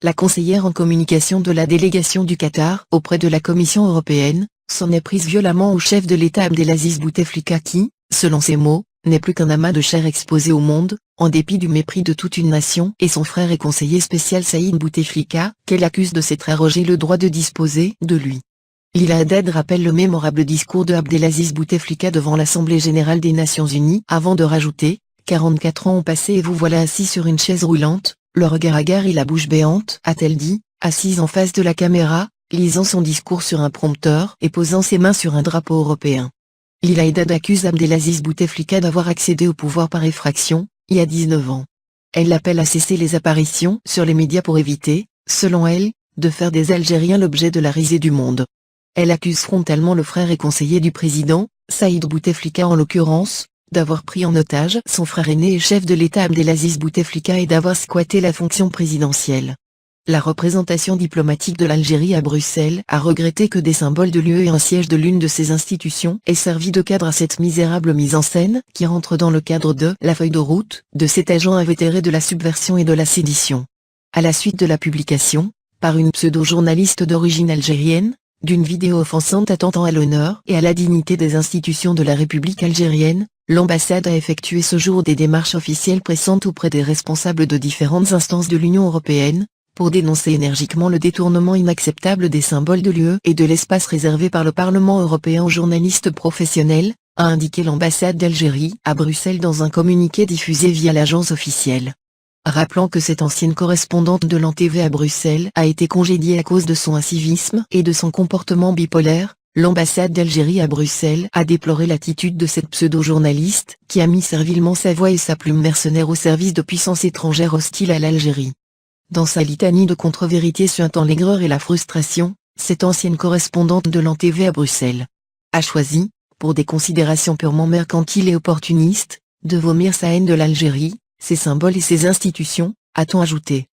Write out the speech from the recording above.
la conseillère en communication de la délégation du Qatar auprès de la Commission européenne, s'en est prise violemment au chef de l'État Abdelaziz Bouteflika qui, selon ses mots, n'est plus qu'un amas de chair exposé au monde, en dépit du mépris de toute une nation et son frère et conseiller spécial Saïd Bouteflika, qu'elle accuse de s'être arrogé le droit de disposer de lui. Lila Haddad rappelle le mémorable discours de Abdelaziz Bouteflika devant l'Assemblée générale des Nations unies avant de rajouter « 44 ans ont passé et vous voilà assis sur une chaise roulante, le regard hagard et la bouche béante », a-t-elle dit, assise en face de la caméra, lisant son discours sur un prompteur et posant ses mains sur un drapeau européen. Lila Haddad accuse Abdelaziz Bouteflika d'avoir accédé au pouvoir par effraction, il y a 19 ans. Elle l'appelle à cesser les apparitions sur les médias pour éviter, selon elle, de faire des Algériens l'objet de la risée du monde. Elle accuse frontalement le frère et conseiller du président, Saïd Bouteflika en l'occurrence, d'avoir pris en otage son frère aîné et chef de l'État Abdelaziz Bouteflika et d'avoir squatté la fonction présidentielle. La représentation diplomatique de l'Algérie à Bruxelles a regretté que des symboles de l'UE et un siège de l'une de ses institutions aient servi de cadre à cette misérable mise en scène qui rentre dans le cadre de la feuille de route de cet agent invétéré de la subversion et de la sédition. À la suite de la publication, par une pseudo-journaliste d'origine algérienne, d'une vidéo offensante attentant à l'honneur et à la dignité des institutions de la République algérienne, l'ambassade a effectué ce jour des démarches officielles pressantes auprès des responsables de différentes instances de l'Union européenne, pour dénoncer énergiquement le détournement inacceptable des symboles de l'UE et de l'espace réservé par le Parlement européen aux journalistes professionnels, a indiqué l'ambassade d'Algérie à Bruxelles dans un communiqué diffusé via l'agence officielle. Rappelant que cette ancienne correspondante de l'ANTV à Bruxelles a été congédiée à cause de son incivisme et de son comportement bipolaire, l'ambassade d'Algérie à Bruxelles a déploré l'attitude de cette pseudo-journaliste qui a mis servilement sa voix et sa plume mercenaire au service de puissances étrangères hostiles à l'Algérie. Dans sa litanie de contre-vérités suintant l'aigreur et la frustration, cette ancienne correspondante de l'ANTV à Bruxelles a choisi, pour des considérations purement mercantiles et opportunistes, de vomir sa haine de l'Algérie, ses symboles et ses institutions, a-t-on ajouté.